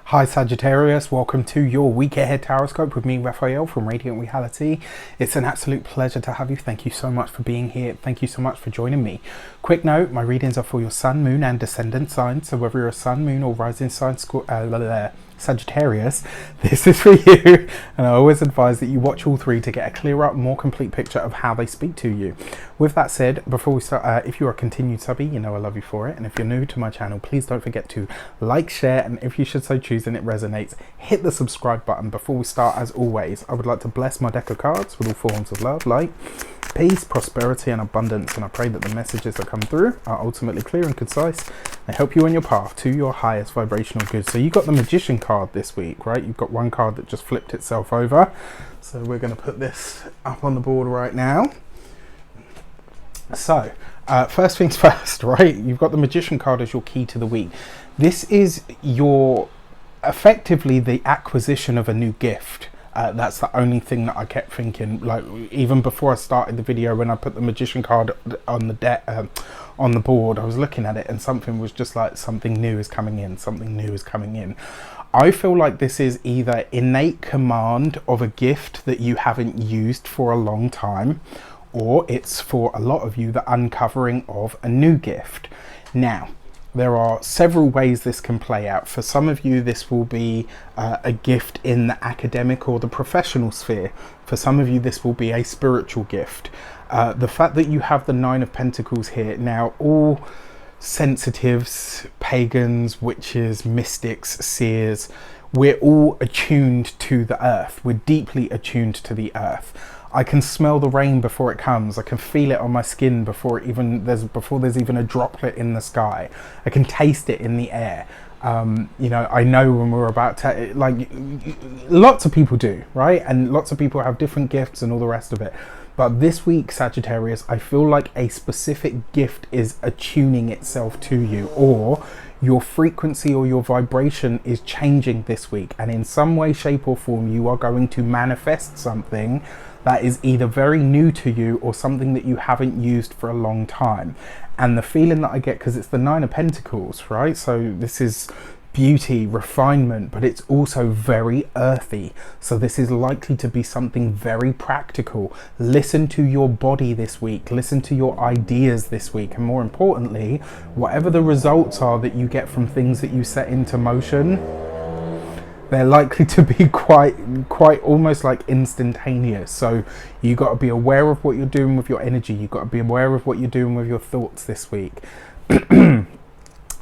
Hi Sagittarius, welcome to your week ahead taroscope with me, Raphael from Reydiant Reality. It's an absolute pleasure to have you. Thank you so much for being here. Thank you so much for joining me. Quick note, my readings are for your sun, moon and descendant signs. So whether you're a sun, moon or rising sign Sagittarius, this is for you. And I always advise that you watch all three to get a clearer, more complete picture of how they speak to you. With that said, before we start, if you're a continued subby, you know I love you for it. And if you're new to my channel, please don't forget to like, share, and if you should so choose and it resonates, hit the subscribe button. Before we start, as always, I would like to bless my deck of cards with all forms of love, light, peace, prosperity and abundance, and I pray that the messages that come through are ultimately clear and concise and help you on your path to your highest vibrational good. So you got the Magician card this week, right? You've got one card that just flipped itself over, so we're going to put this up on the board right now. So first things first, right? You've got the Magician card as your key to the week. This is your effectively the acquisition of a new gift. That's the only thing that I kept thinking, like even before I started the video, when I put the Magician card on the deck on the board, I was looking at it and something was just like, something new is coming in, something new is coming in. I feel like this is either innate command of a gift that you haven't used for a long time, or it's for a lot of you the uncovering of a new gift. Now, there are several ways this can play out. For some of you, this will be a gift in the academic or the professional sphere. For some of you, this will be a spiritual gift. The fact that you have the Nine of Pentacles here, now all sensitives, pagans, witches, mystics, seers, we're all attuned to the earth. We're deeply attuned to the earth. I can smell the rain before it comes. I can feel it on my skin before there's even a droplet in the sky. I can taste it in the air. You know, I know when we're about to, like, lots of people do, right? And lots of people have different gifts and all the rest of it. But this week, Sagittarius, I feel like a specific gift is attuning itself to you, or your frequency or your vibration is changing this week. And in some way, shape or form, you are going to manifest something that is either very new to you or something that you haven't used for a long time. And the feeling that I get, because it's the Nine of Pentacles, right? So this is beauty, refinement, but it's also very earthy. So this is likely to be something very practical. Listen to your body this week, listen to your ideas this week, and more importantly, whatever the results are that you get from things that you set into motion, they're likely to be quite almost like instantaneous. So you got to be aware of what you're doing with your energy. You've got to be aware of what you're doing with your thoughts this week.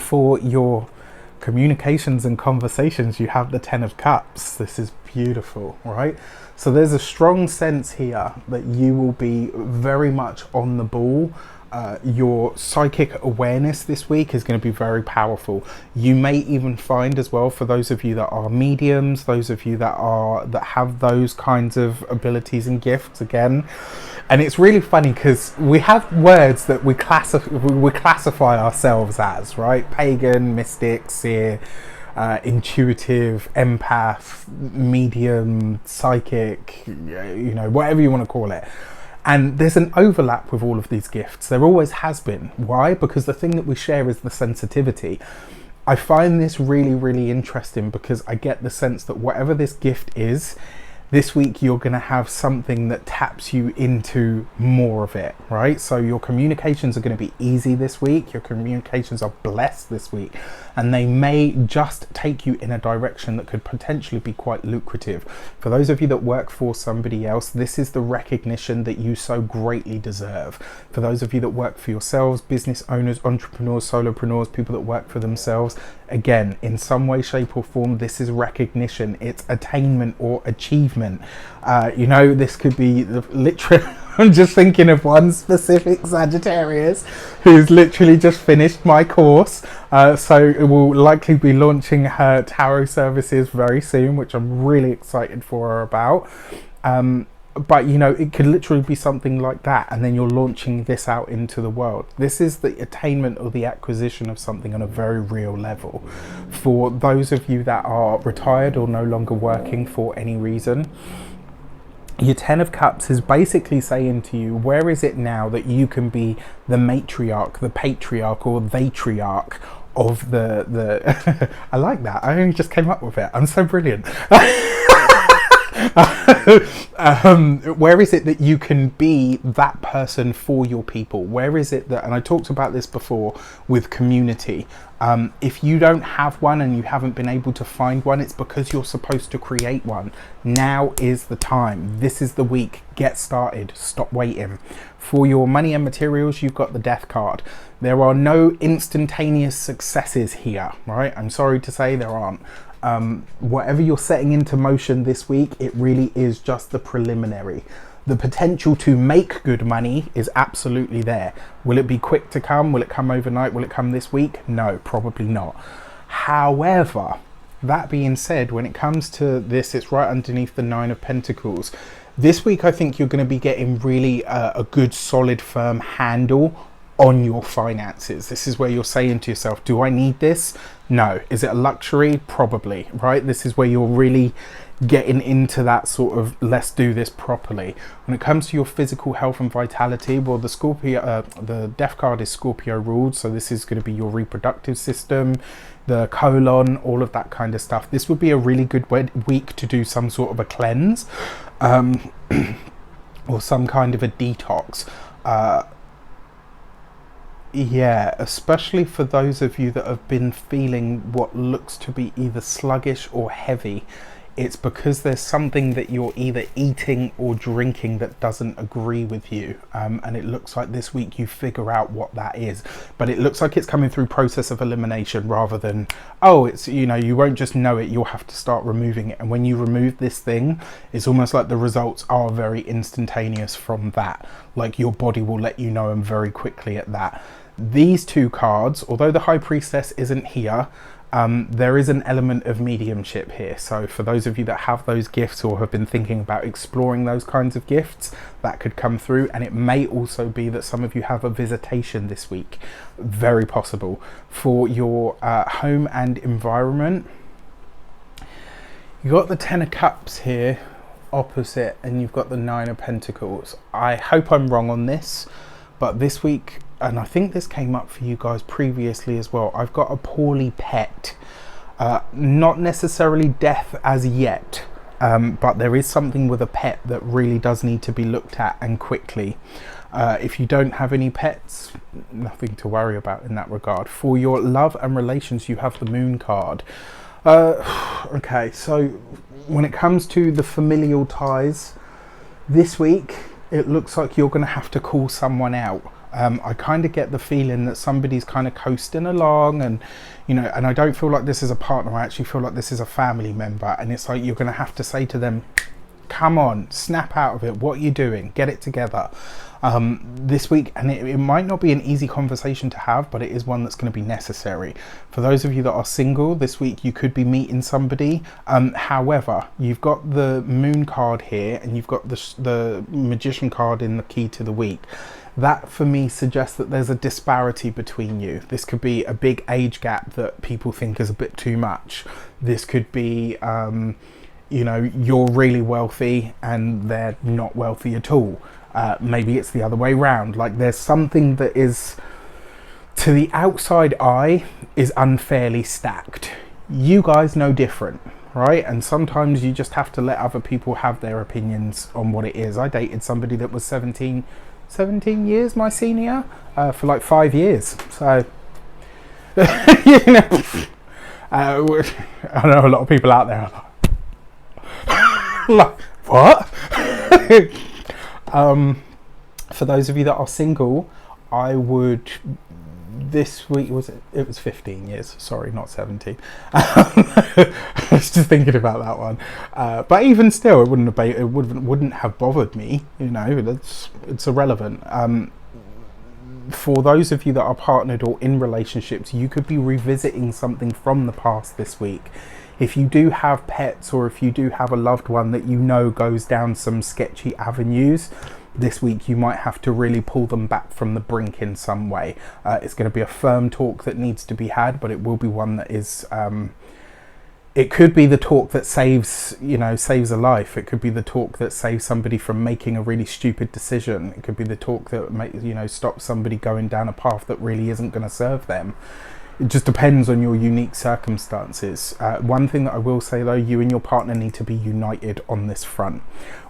For your communications and conversations, you have the Ten of Cups. This is beautiful, right? So there's a strong sense here that you will be very much on the ball. Your psychic awareness this week is going to be very powerful. You may even find as well, for those of you that are mediums, those of you that have those kinds of abilities and gifts, again, and it's really funny because we have words that we classify ourselves as, right? Pagan, mystic, seer, intuitive, empath, medium, psychic, you know, whatever you want to call it. And there's an overlap with all of these gifts. There always has been. Why? Because the thing that we share is the sensitivity. I find this really, really interesting because I get the sense that whatever this gift is, this week you're going to have something that taps you into more of it, right? So your communications are going to be easy this week. Your communications are blessed this week. And they may just take you in a direction that could potentially be quite lucrative. For those of you that work for somebody else, this is the recognition that you so greatly deserve. For those of you that work for yourselves, business owners, entrepreneurs, solopreneurs, people that work for themselves, again, in some way, shape or form, this is recognition. It's attainment or achievement. You know, this could be literally, I'm just thinking of one specific Sagittarius who's literally just finished my course. So it will likely be launching her tarot services very soon, which I'm really excited for her about. But you know, it could literally be something like that, and then you're launching this out into the world. This is the attainment or the acquisition of something on a very real level. For those of you that are retired or no longer working for any reason, your Ten of Cups is basically saying to you, where is it now that you can be the matriarch, the patriarch or matriarch of the I like that. I only just came up with it. I'm so brilliant. Where is it that you can be that person for your people? Where is it that, and I talked about this before with community, if you don't have one and you haven't been able to find one, it's because you're supposed to create one. Now is the time. This is the week. Get started. Stop waiting. For your money and materials, you've got the Death card. There are no instantaneous successes here, right? I'm sorry to say there aren't. Whatever you're setting into motion this week, it really is just the preliminary. The potential to make good money is absolutely there. Will it be quick to come? Will it come overnight? Will it come this week? No, probably not. However, that being said, when it comes to this, it's right underneath the 9 of Pentacles. This week, I think you're going to be getting really a good, solid, firm handle on your finances. This is where you're saying to yourself, do I need this? No. Is it a luxury? Probably, right? This is where you're really getting into that sort of, let's do this properly. When it comes to your physical health and vitality, well, the Scorpio, the Death card is Scorpio ruled, so this is going to be your reproductive system, the colon, all of that kind of stuff. This would be a really good week to do some sort of a cleanse, or some kind of a detox. Yeah, especially for those of you that have been feeling what looks to be either sluggish or heavy. It's because there's something that you're either eating or drinking that doesn't agree with you, and it looks like this week you figure out what that is, but it looks like it's coming through process of elimination rather than, oh, it's, you know, you won't just know it, you'll have to start removing it. And when you remove this thing, it's almost like the results are very instantaneous from that. Like your body will let you know, and very quickly at that. These two cards, although the High Priestess isn't here, there is an element of mediumship here. So for those of you that have those gifts or have been thinking about exploring those kinds of gifts, that could come through. And it may also be that some of you have a visitation this week. Very possible. For your home and environment, you've got the 10 of Cups here opposite, and you've got the 9 of Pentacles. I hope I'm wrong on this, but this week, and I think this came up for you guys previously as well, I've got a poorly pet. Not necessarily death as yet, but there is something with a pet that really does need to be looked at, and quickly. If you don't have any pets, nothing to worry about in that regard. For your love and relations, you have the Moon card. Okay, so when it comes to the familial ties, this week, it looks like you're going to have to call someone out. I kind of get the feeling that somebody's kind of coasting along, and you know, and I don't feel like this is a partner, I actually feel like this is a family member, and it's like you're going to have to say to them, come on, snap out of it, what are you doing, get it together. This week, and it might not be an easy conversation to have, but it is one that's going to be necessary. For those of you that are single, this week you could be meeting somebody. However, you've got the Moon card here, and you've got the Magician card in the key to the week. That for me suggests that there's a disparity between you. This could be a big age gap that people think is a bit too much. This could be you know, you're really wealthy and they're not wealthy at all. Maybe it's the other way around. Like there's something that is, to the outside eye, is unfairly stacked. You guys know different, right? And sometimes you just have to let other people have their opinions on what it is. I dated somebody that was 17 years my senior, for like 5 years. So, you know, I know a lot of people out there are like, what? For those of you that are single, I would, this week, it was 15 years, sorry, not 17. I was just thinking about that one. But even still, it wouldn't have bothered me, you know, it's irrelevant. For those of you that are partnered or in relationships, you could be revisiting something from the past this week. If you do have pets, or if you do have a loved one that you know goes down some sketchy avenues, this week you might have to really pull them back from the brink in some way. It's going to be a firm talk that needs to be had, but it will be one that is, it could be the talk that saves a life. It could be the talk that saves somebody from making a really stupid decision. It could be the talk that stops somebody going down a path that really isn't going to serve them. it just depends on your unique circumstances. One thing that I will say though, you and your partner need to be united on this front.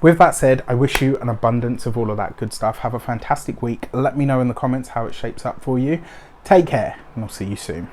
With that said, I wish you an abundance of all of that good stuff. Have a fantastic week. Let me know in the comments how it shapes up for you. Take care, and I'll see you soon.